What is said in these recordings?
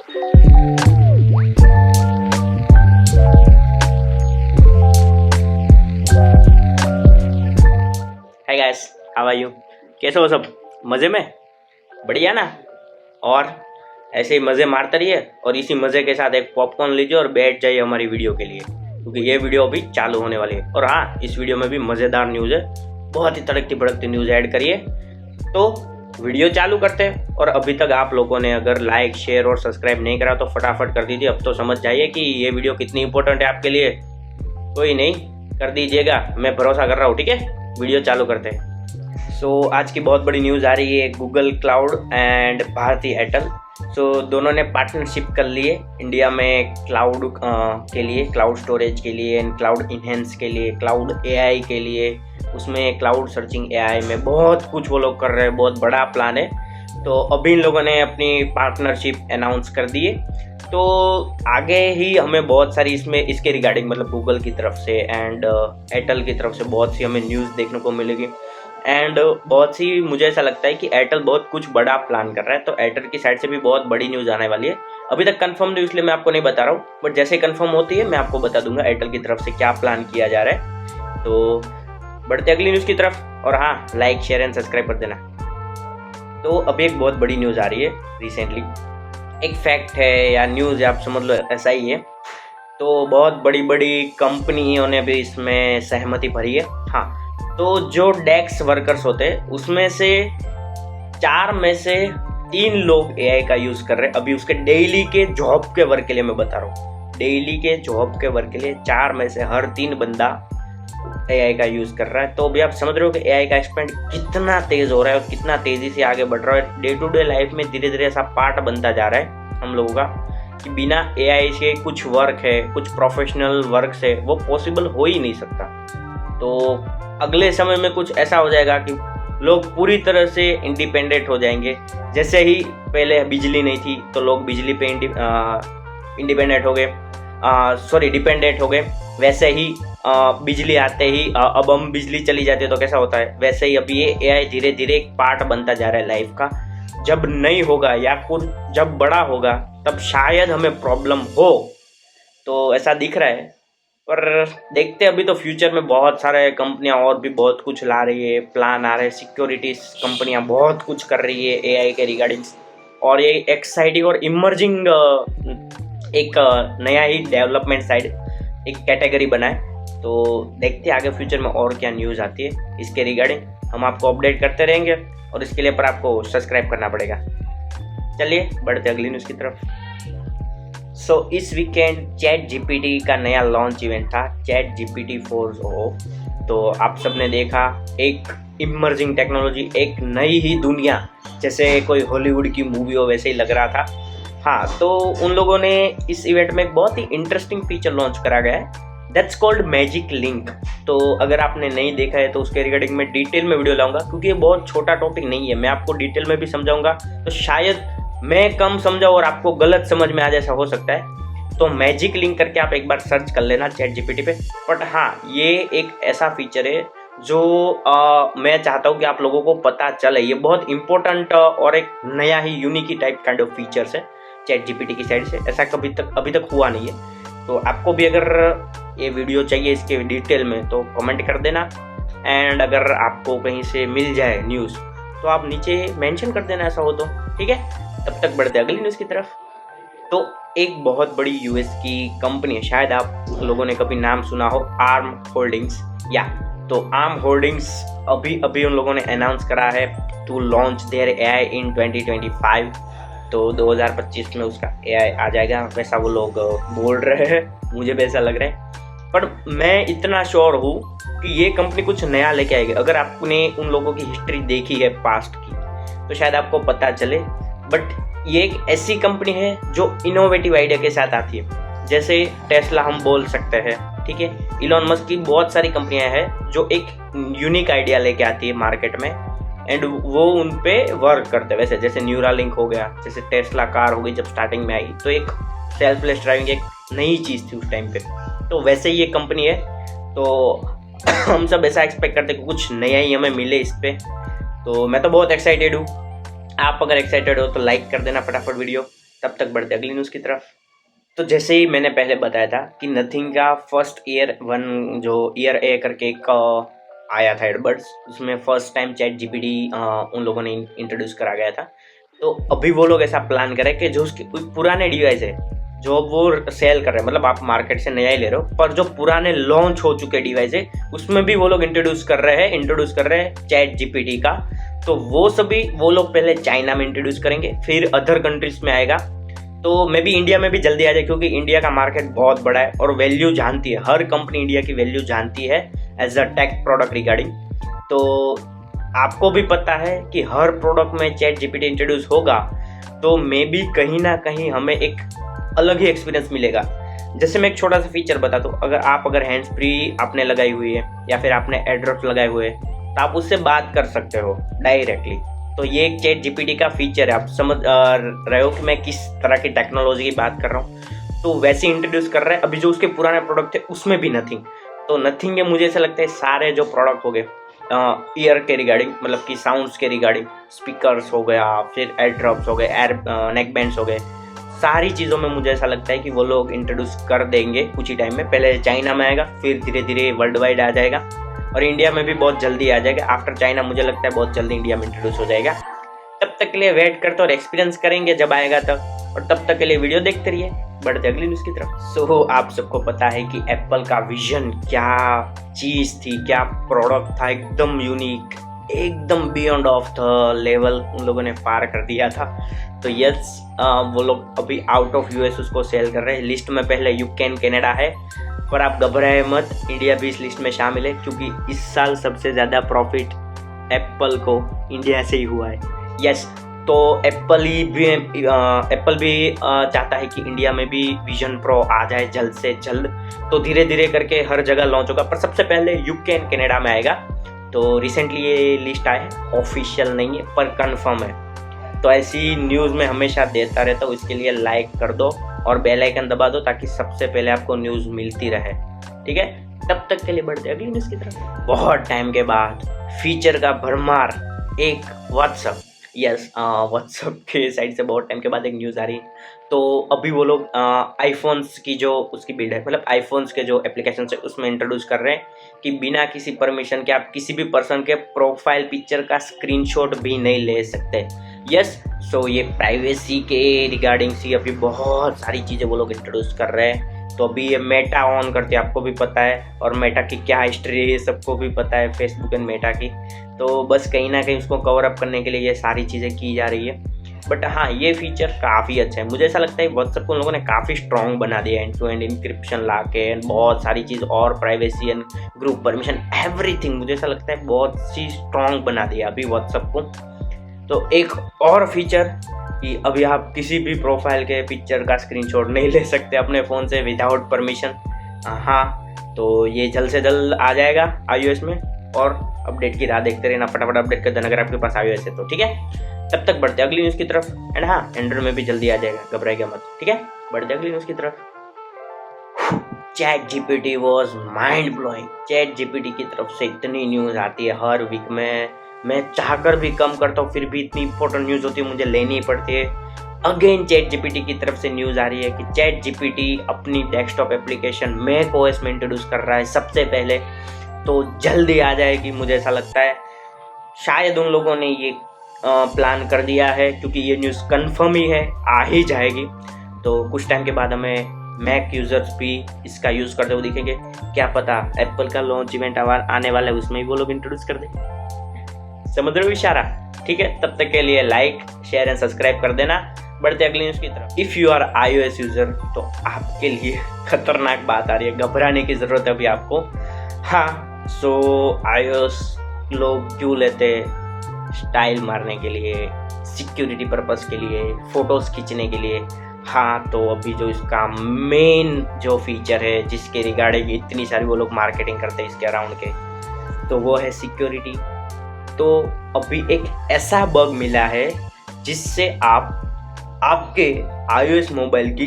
Hi guys, how are you? कैसे हो सब? मज़े में? बढ़िया ना? और ऐसे ही मज़े मारते रहिए और इसी मज़े के साथ एक पॉपकॉर्न लीजिए और बैठ जाइए हमारी वीडियो के लिए, क्योंकि ये वीडियो अभी चालू होने वाली है। और हाँ, इस वीडियो में भी मज़ेदार न्यूज़ है, बहुत ही तड़कती भड़कती न्यूज़ ऐड करिए। तो वीडियो चालू करते हैं। और अभी तक आप लोगों ने अगर लाइक, शेयर और सब्सक्राइब नहीं करा तो फटाफट कर दीजिए। अब तो समझ जाइए कि ये वीडियो कितनी इंपॉर्टेंट है आपके लिए। कोई नहीं, कर दीजिएगा, मैं भरोसा कर रहा हूँ। ठीक है, वीडियो चालू करते हैं। आज की बहुत बड़ी न्यूज़ आ रही है, Google cloud and Bharti Airtel. दोनों ने पार्टनरशिप कर लिए इंडिया में क्लाउड के लिए, क्लाउड स्टोरेज के लिए, क्लाउड इनहेंस के लिए, क्लाउड एआई के लिए। उसमें क्लाउड सर्चिंग एआई में बहुत कुछ वो लोग कर रहे हैं, बहुत बड़ा प्लान है। तो अभी इन लोगों ने अपनी पार्टनरशिप अनाउंस कर दी है। तो आगे ही हमें बहुत सारी इसके रिगार्डिंग, मतलब गूगल की तरफ से एंड एयरटेल की तरफ से बहुत सी हमें न्यूज़ देखने को मिलेगी। एंड बहुत सी, मुझे ऐसा लगता है कि एयरटेल बहुत कुछ बड़ा प्लान कर रहा है, तो एयरटेल की साइड से भी बहुत बड़ी न्यूज़ आने वाली है। अभी तक कंफर्म नहीं, इसलिए मैं आपको नहीं बता रहा हूँ, बट जैसे कंफर्म होती है मैं आपको बता दूंगा एयरटेल की तरफ से क्या प्लान किया जा रहा है। तो बढ़ते अगली न्यूज़ की तरफ। और हाँ, लाइक, शेयर एंड सब्सक्राइब कर देना। तो अभी एक बहुत बड़ी न्यूज़ आ रही है रिसेंटली, एक फैक्ट है या न्यूज़ है, आप समझ लो, ऐसा ही है। तो बहुत बड़ी बड़ी कंपनियों ने भी इसमें सहमति भरी है। हाँ, तो जो डेस्क वर्कर्स होते हैं उसमें से 4 में से 3 लोग एआई का यूज़ कर रहे हैं। अभी उसके डेली के जॉब के वर्क के लिए मैं बता रहा हूँ, डेली के जॉब के वर्क के लिए 4 में से हर 3 बंदा एआई का यूज़ कर रहा है। तो अभी आप समझ रहे हो कि एआई का एक्सपेंड कितना तेज़ हो रहा है और कितना तेज़ी से आगे बढ़ रहा है। डे टू डे लाइफ में धीरे धीरे ऐसा पार्ट बनता जा रहा है हम लोगों का कि बिना एआई के कुछ वर्क है, कुछ प्रोफेशनल वर्क है, वो पॉसिबल हो ही नहीं सकता। तो अगले समय में कुछ ऐसा हो जाएगा कि लोग पूरी तरह से इंडिपेंडेंट हो जाएंगे। जैसे ही पहले बिजली नहीं थी तो लोग बिजली पे इंडिपेंडेंट हो गए, डिपेंडेंट हो गए, वैसे ही बिजली आते ही अब हम बिजली चली जाती है तो कैसा होता है, वैसे ही अभी ये एआई धीरे धीरे एक पार्ट बनता जा रहा है लाइफ का। जब नहीं होगा या फिर जब बड़ा होगा तब शायद हमें प्रॉब्लम हो, तो ऐसा दिख रहा है। पर देखते हैं, अभी तो फ्यूचर में बहुत सारे कंपनियां और भी बहुत कुछ ला रही है, प्लान आ रहे हैं, सिक्योरिटीज कंपनियां बहुत कुछ कर रही है एआई के रिगार्डिंग। और ये एक्साइटिंग और इमर्जिंग एक नया ही डेवलपमेंट साइड एक कैटेगरी बना है। तो देखते हैं आगे फ्यूचर में और क्या न्यूज़ आती है इसके रिगार्डिंग, हम आपको अपडेट करते रहेंगे। और इसके लिए पर आपको सब्सक्राइब करना पड़ेगा। चलिए बढ़ते अगली न्यूज़ की तरफ। इस वीकेंड चैट जीपीटी का नया लॉन्च इवेंट था, चैट जीपीटी 4o। तो आप सबने देखा, एक इमर्जिंग टेक्नोलॉजी, एक नई ही दुनिया, जैसे कोई हॉलीवुड की मूवी हो वैसे ही लग रहा था। हाँ, तो उन लोगों ने इस इवेंट में एक बहुत ही इंटरेस्टिंग फीचर लॉन्च करा गया है, दैट्स कॉल्ड मैजिक लिंक। तो अगर आपने नहीं देखा है तो उसके रिगार्डिंग मैं डिटेल में वीडियो लाऊंगा, क्योंकि ये बहुत छोटा टॉपिक नहीं है, मैं आपको डिटेल में भी समझाऊंगा। तो शायद मैं कम समझाऊँ और आपको गलत समझ में आ जाए, ऐसा हो सकता है। तो मैजिक लिंक करके आप एक बार सर्च कर लेना चैट जीपीटी पे। बट हाँ, ये एक ऐसा फीचर है जो मैं चाहता हूँ कि आप लोगों को पता चले। ये बहुत इंपॉर्टेंट और एक नया ही यूनिक ही टाइप काइंड ऑफ फीचर्स है चैट जीपीटी की साइड से, ऐसा अभी तक हुआ नहीं है। तो आपको भी अगर ये वीडियो चाहिए इसके डिटेल में तो कमेंट कर देना। एंड अगर आपको कहीं से मिल जाए न्यूज़ तो आप नीचे मेंशन कर देना, ऐसा हो तो ठीक है। तब तक बढ़ते अगली न्यूज़ की तरफ। तो एक बहुत बड़ी यूएस की कंपनी है, शायद आप लोगों ने कभी नाम सुना हो, आर्म होल्डिंग्स। तो आर्म होल्डिंग्स अभी उन लोगों ने अनाउंस करा है टू लॉन्च देयर एआई इन 2025। तो 2025 में उसका एआई आ जाएगा, वैसा वो लोग बोल रहे हैं, मुझे भी ऐसा लग रहा है। पर मैं इतना श्योर हूँ कि ये कंपनी कुछ नया लेके आएगी। अगर आपने उन लोगों की हिस्ट्री देखी है पास्ट की तो शायद आपको पता चले। बट ये एक ऐसी कंपनी है जो इनोवेटिव आइडिया के साथ आती है, जैसे टेस्ला हम बोल सकते हैं, ठीक है। इलॉन मस्क की बहुत सारी कंपनियां हैं जो एक यूनिक आइडिया लेके आती है मार्केट में एंड वो उन पे वर्क करते हैं। वैसे जैसे न्यूरालिंक हो गया, जैसे टेस्ला कार हो गई, जब स्टार्टिंग में आई तो एक सेल्फलेस ड्राइविंग एक नई चीज़ थी उस टाइम पे। तो वैसे ही ये कंपनी है। तो हम सब ऐसा एक्सपेक्ट करते हैं कि कुछ नया ही हमें मिले इस पे। तो मैं तो बहुत एक्साइटेड हूँ। आप अगर एक्साइटेड हो तो लाइक कर देना फटाफट वीडियो। तब तक बढ़ते अगली न्यूज़ की तरफ। तो जैसे ही मैंने पहले बताया था कि नथिंग का फर्स्ट ईयर वन जो ईयर ए करके एक आया था एडबर्ड्स, उसमें फर्स्ट टाइम चैट जीपीटी उन लोगों ने इंट्रोड्यूस करा गया था। तो अभी वो लोग ऐसा प्लान करें कि जो उसके पुराने डिवाइस है जो वो सेल कर रहे हैं, मतलब आप मार्केट से नया ही ले रहे हो, पर जो पुराने लॉन्च हो चुके डिवाइस है उसमें भी वो लोग इंट्रोड्यूस कर रहे हैं चैट जीपीटी का। तो वो सभी वो लोग पहले चाइना में इंट्रोड्यूस करेंगे, फिर अदर कंट्रीज में आएगा। तो मे बी इंडिया में भी जल्दी आ जाए, क्योंकि इंडिया का मार्केट बहुत बड़ा है और वैल्यू जानती है, हर कंपनी इंडिया की वैल्यू जानती है as a tech product regarding. तो आपको भी पता है कि हर प्रोडक्ट में चैट जीपीटी इंट्रोड्यूस होगा, तो मे बी कहीं ना कहीं हमें एक अलग ही एक्सपीरियंस मिलेगा। जैसे मैं एक छोटा सा फीचर बता दूं, अगर हैंड्स फ्री आपने लगाई हुई है या फिर आपने एयरड्रॉप्स लगाए हुए हैं, तो आप उससे बात कर सकते हो डायरेक्टली। तो ये एक चैट जीपीटी का फीचर है। आप समझ रहे हो कि मैं किस तरह की टेक्नोलॉजी की बात कर रहा हूँ। तो वैसे इंट्रोड्यूस कर रहे हैं। अभी जो उसके पुराने प्रोडक्ट थे उसमें भी नथिंग, तो नथिंग है, मुझे ऐसा लगता है सारे जो प्रोडक्ट हो गए ईयर के रिगार्डिंग, मतलब कि साउंड्स के रिगार्डिंग, स्पीकर्स हो गया, फिर एयर ड्रॉप्स हो गए, नेक बैंड्स हो गए, सारी चीज़ों में मुझे ऐसा लगता है कि वो लोग इंट्रोड्यूस कर देंगे कुछ ही टाइम में। पहले चाइना में आएगा, फिर धीरे धीरे वर्ल्ड वाइड आ जाएगा और इंडिया में भी बहुत जल्दी आ जाएगा। आफ्टर चाइना मुझे लगता है बहुत जल्दी इंडिया में इंट्रोड्यूस हो जाएगा। तब तक के लिए वेट करते और एक्सपीरियंस करेंगे जब आएगा तब, और तब तक के लिए वीडियो देखते रहिए। बढ़ते अगली न्यूज़ की तरफ। सो आप सबको पता है कि एप्पल का विजन क्या चीज़ थी, क्या प्रोडक्ट था, एकदम यूनिक, एकदम बियॉन्ड ऑफ द लेवल उन लोगों ने पार कर दिया था। तो यस, वो लोग अभी आउट ऑफ यूएस उसको सेल कर रहे हैं। लिस्ट में पहले यूके कनाडा है, पर आप घबराए मत, इंडिया भी इस लिस्ट में शामिल है, क्योंकि इस साल सबसे ज़्यादा प्रॉफिट एप्पल को इंडिया से ही हुआ है। यस, तो एप्पल भी चाहता है कि इंडिया में भी विजन प्रो आ जाए जल्द से जल्द। तो धीरे धीरे करके हर जगह लॉन्च होगा, पर सबसे पहले यूके एंड कनाडा में आएगा। तो रिसेंटली ये लिस्ट आया है, ऑफिशियल नहीं है पर कंफर्म है। तो ऐसी न्यूज़ में हमेशा देता रहता हूँ, इसके लिए लाइक कर दो और बेल आइकन दबा दो ताकि सबसे पहले आपको न्यूज़ मिलती रहे। ठीक है, तब तक के लिए बढ़ते अगली न्यूज़ की तरफ। बहुत टाइम के बाद फीचर का भरमार, एक व्हाट्सअप, यस व्हाट्सअप के साइड से बहुत टाइम के बाद एक न्यूज़ आ रही है। तो अभी वो लोग आईफोन्स की जो उसकी बिल्ड है, मतलब आईफोन्स के जो एप्लीकेशन है उसमें इंट्रोड्यूस कर रहे हैं कि बिना किसी परमिशन के आप किसी भी पर्सन के प्रोफाइल पिक्चर का स्क्रीनशॉट भी नहीं ले सकते। यस, सो ये प्राइवेसी के रिगार्डिंग सी अभी बहुत सारी चीज़ें वो लोग इंट्रोड्यूस कर रहे हैं। तो अभी ये मेटा ऑन करते आपको भी पता है, और मेटा की क्या हिस्ट्री है सबको भी पता है, फेसबुक एंड मेटा की। तो बस कहीं ना कहीं उसको कवर अप करने के लिए ये सारी चीज़ें की जा रही है। बट हाँ, ये फीचर काफ़ी अच्छा है। मुझे ऐसा लगता है व्हाट्सएप को उन लोगों ने काफ़ी स्ट्रॉन्ग बना दिया, एंड टू एंड इंक्रिप्शन ला के, एंड बहुत सारी चीज़ और privacy and group permission everything, मुझे ऐसा लगता है बहुत सी स्ट्रॉन्ग बना दिया अभी व्हाट्सएप को। तो एक और फीचर कि अभी आप किसी भी प्रोफाइल के पिक्चर का स्क्रीनशॉट नहीं ले सकते अपने फ़ोन से विदाउट परमिशन। हाँ, तो ये जल्द से जल्द आ जाएगा iOS में, और अपडेट की राह देखते रहना, फटाफट अपडेट कर देना अगर आपके पास iOS है तो। ठीक है, तब तक बढ़ते अगली न्यूज़ की तरफ। एंड हाँ, एंड्रॉइड में भी जल्दी आ जाएगा, घबराइएगा मत। ठीक है, बढ़ते अगली न्यूज़ की तरफ। Chat GPT was mind blowing. Chat GPT की तरफ से इतनी न्यूज़ आती है हर वीक में, मैं चाहकर भी कम करता हूँ, फिर भी इतनी इंपॉर्टेंट न्यूज़ होती है मुझे लेनी ही पड़ती है। अगेन चैट जीपीटी की तरफ से न्यूज़ आ रही है कि चैट जीपीटी अपनी डेस्कटॉप एप्लीकेशन मैक ओएस में इंट्रोड्यूस कर रहा है सबसे पहले। तो जल्दी आ जाएगी, मुझे ऐसा लगता है शायद उन लोगों ने ये प्लान कर दिया है, क्योंकि ये न्यूज़ कंफर्म ही है, आ ही जाएगी। तो कुछ टाइम के बाद हमें मैक यूज़र्स भी इसका यूज़ करते हुए दिखेंगे। क्या पता एप्पल का लॉन्च इवेंट आने वाला है, उसमें ही वो लोग इंट्रोड्यूस कर दें। समझ रहे हो इशारा? ठीक है, तब तक के लिए लाइक, शेयर एंड सब्सक्राइब कर देना। बढ़ते अगली न्यूज़ की तरफ। If you are iOS user तो आपके लिए खतरनाक बात आ रही है, घबराने की ज़रूरत है अभी आपको। हाँ, सो iOS लोग क्यों लेते? स्टाइल मारने के लिए, सिक्योरिटी पर्पस के लिए, फ़ोटोज़ खींचने के लिए। हाँ, तो अभी जो इसका मेन जो फीचर है जिसके रिगार्डिंग इतनी सारी वो लोग मार्केटिंग करते हैं इसके अराउंड के, तो वो है सिक्योरिटी। तो अभी एक ऐसा बग मिला है जिससे आपके iOS मोबाइल की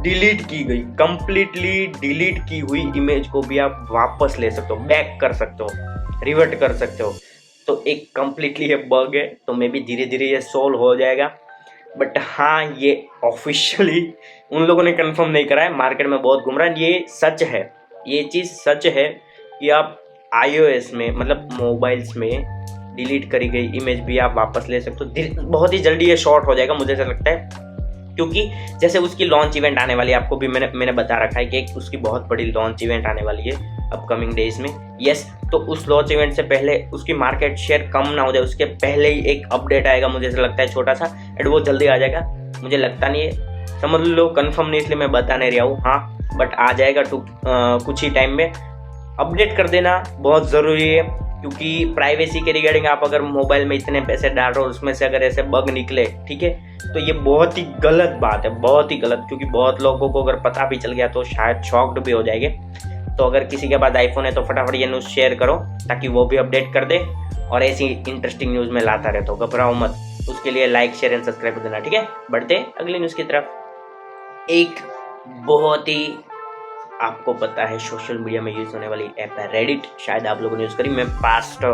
डिलीट की गई, कंप्लीटली डिलीट की हुई इमेज को भी आप वापस ले सकते हो, बैक कर सकते हो, रिवर्ट कर सकते हो। तो एक कंप्लीटली ये बग है, तो मे भी धीरे धीरे ये सॉल्व हो जाएगा। बट हाँ ये ऑफिशियली उन लोगों ने कंफर्म नहीं करा है, मार्केट में बहुत घूम रहा है। ये सच है, ये चीज़ सच है कि आप iOS में मतलब मोबाइल्स में डिलीट करी गई इमेज भी आप वापस ले सकते हो। बहुत ही जल्दी ये शॉर्ट हो जाएगा मुझे ऐसा लगता है, क्योंकि जैसे उसकी लॉन्च इवेंट आने वाली है, आपको भी मैंने बता रखा है कि एक उसकी बहुत बड़ी लॉन्च इवेंट आने वाली है अपकमिंग डेज में। यस, तो उस लॉन्च इवेंट से पहले उसकी मार्केट शेयर कम ना हो जाए उसके पहले ही एक अपडेट आएगा, मुझे ऐसा लगता है छोटा सा, एंड वो जल्दी आ जाएगा। मुझे लगता नहीं है, समझ लो कंफर्म नहीं, इसलिए मैं बता नहीं रहा हूँ। हाँ बट आ जाएगा कुछ ही टाइम में। अपडेट कर देना बहुत ज़रूरी है, क्योंकि प्राइवेसी के रिगार्डिंग आप अगर मोबाइल में इतने पैसे डाल रहे हो, उसमें से अगर ऐसे बग निकले, ठीक है, तो ये बहुत ही गलत बात है, बहुत ही गलत। क्योंकि बहुत लोगों को अगर पता भी चल गया तो शायद शॉक्ड भी हो जाएंगे। तो अगर किसी के पास आईफोन है तो फटाफट ये न्यूज़ शेयर करो ताकि वो भी अपडेट कर दे और ऐसी इंटरेस्टिंग न्यूज़ में लाता रहे। तो घबराओ मत, उसके लिए लाइक शेयर एंड सब्सक्राइब कर देना, ठीक है। बढ़ते अगली न्यूज़ की तरफ। एक बहुत ही आपको पता है सोशल मीडिया में यूज़ होने वाली ऐप है रेडिट, शायद आप लोगों ने यूज़ करी। मैं पास्ट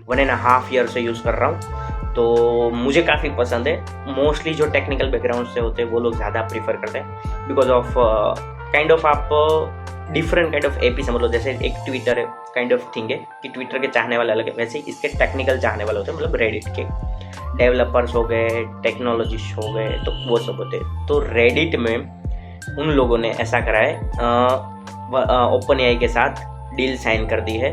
1.5 ईयर से यूज़ कर रहा हूँ, तो मुझे काफ़ी पसंद है। मोस्टली जो टेक्निकल बैकग्राउंड से होते हैं वो लोग ज़्यादा प्रीफर करते हैं, बिकॉज ऑफ काइंड ऑफ आप डिफरेंट काइंड ऑफ ऐप ही समझ लो। जैसे एक ट्विटर है काइंड ऑफ थिंग है कि ट्विटर के चाहने वाले अलग है, वैसे ही इसके टेक्निकल चाहने वाले होते हैं, मतलब रेडिट के डेवलपर्स हो गए, टेक्नोलॉजिस्ट हो गए, तो वो सब होते हैं। तो रेडिट में उन लोगों ने ऐसा करा है, ओपन एआई के साथ डील साइन कर दी है,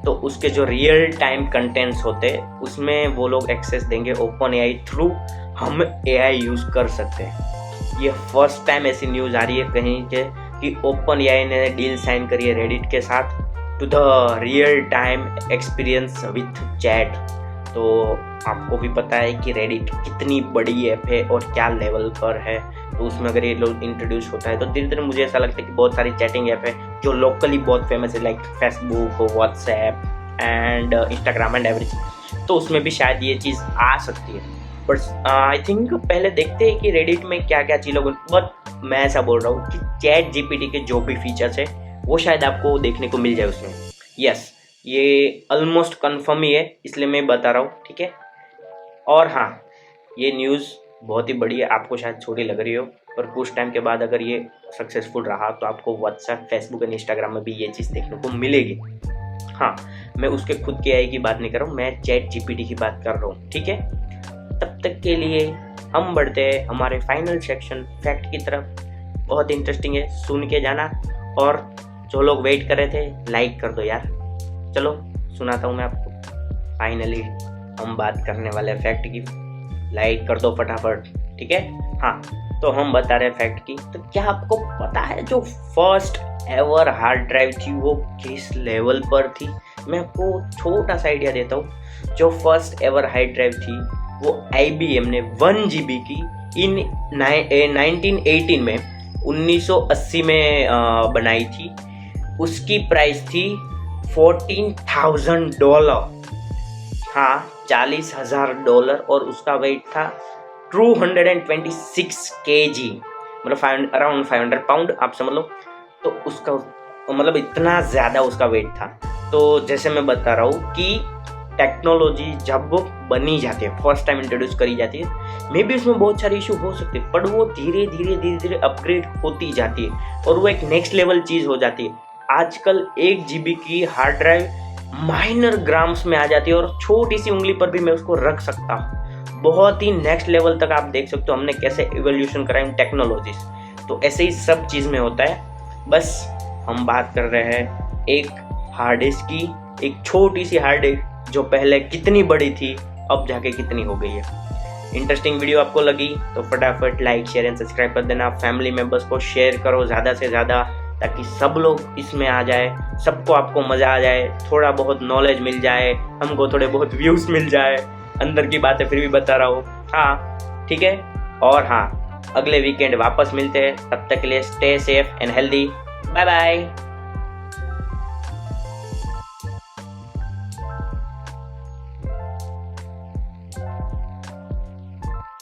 तो उसके जो रियल टाइम कंटेंट्स होते हैं उसमें वो लोग एक्सेस देंगे ओपन एआई थ्रू, हम एआई यूज़ कर सकते हैं। ये फर्स्ट टाइम ऐसी न्यूज़ आ रही है कहीं के कि ओपन एआई ने डील साइन करी है रेडिट के साथ to the real time experience with chat. तो आपको भी पता है कि रेडिट कितनी बड़ी ऐप है और क्या लेवल पर है, तो उसमें अगर ये लोग इंट्रोड्यूस होता है तो धीरे धीरे मुझे ऐसा लगता है कि बहुत सारी चैटिंग ऐप है जो लोकली बहुत फेमस है, like Facebook, WhatsApp and Instagram and everything, तो उसमें भी शायद ये चीज़ आ सकती है। बट आई थिंक पहले देखते हैं कि रेडिट में क्या क्या चीज़ लोग। बट मैं ऐसा बोल रहा हूँ कि चैट जीपीटी के जो भी फीचर्स है वो शायद आपको देखने को मिल जाए उसमें। यस, ये ऑलमोस्ट कन्फर्म ही है, इसलिए मैं बता रहा हूँ, ठीक है। और हाँ, ये न्यूज़ बहुत ही बड़ी है, आपको शायद छोटी लग रही हो, पर कुछ टाइम के बाद अगर ये सक्सेसफुल रहा तो आपको व्हाट्सएप, फेसबुक एंड इंस्टाग्राम में भी ये चीज़ देखने को मिलेगी। हाँ, मैं उसके खुद के आई की बात नहीं कर रहा हूँ, मैं चैट जीपीटी की बात कर रहा हूँ, ठीक है। तब तक के लिए हम बढ़ते हैं हमारे फाइनल सेक्शन फैक्ट की तरफ। बहुत इंटरेस्टिंग है, सुन के जाना, और जो लोग वेट कर रहे थे लाइक कर दो यार। चलो सुनाता हूँ मैं आपको। फाइनली हम बात करने वाले फैक्ट की, लाइक कर दो फटाफट, ठीक है। हाँ, तो हम बता रहे फैक्ट की। तो क्या आपको पता है जो फर्स्ट एवर हार्ड ड्राइव थी वो किस लेवल पर थी? मैं आपको छोटा सा आइडिया देता हूँ। जो फर्स्ट एवर हार्ड ड्राइव थी वो IBM ने 1 GB की इन 1918 में 1980 में बनाई थी। उसकी प्राइस थी $14,000, हाँ $40,000, और उसका वेट था 226 kg, मतलब अराउंड 500 पाउंड आप समझ लो। तो उसका मतलब इतना ज़्यादा उसका वेट था। तो जैसे मैं बता रहा हूँ कि टेक्नोलॉजी जब बनी जाती है, फर्स्ट टाइम इंट्रोड्यूस करी जाती है, मे बी उसमें बहुत सारे इशू हो सकते हैं, पर वो धीरे धीरे अपग्रेड होती जाती है और वो एक नेक्स्ट लेवल चीज़ हो जाती है। आजकल 1 GB की हार्ड ड्राइव माइनर ग्राम्स में आ जाती है और छोटी सी उंगली पर भी मैं उसको रख सकता हूँ। बहुत ही नेक्स्ट लेवल तक आप देख सकते हो हमने कैसे इवोल्यूशन करा इन टेक्नोलॉजीज। तो ऐसे ही सब चीज़ में होता है। बस हम बात कर रहे हैं एक हार्ड डिस्क की, एक छोटी सी हार्ड डिस्क जो पहले कितनी बड़ी थी अब जाके कितनी हो गई है। इंटरेस्टिंग वीडियो आपको लगी तो फटाफट लाइक शेयर एंड सब्सक्राइब कर देना। फैमिली मेम्बर्स को शेयर करो ज़्यादा से ज़्यादा, ताकि सब लोग इसमें आ जाए, सबको आपको मज़ा आ जाए, थोड़ा बहुत नॉलेज मिल जाए, हमको थोड़े बहुत व्यूज़ मिल जाए। अंदर की बातें फिर भी बता रहा हूँ, हाँ ठीक है। और हाँ, अगले वीकेंड वापस मिलते हैं, तब तक के लिए stay safe and healthy. Bye bye.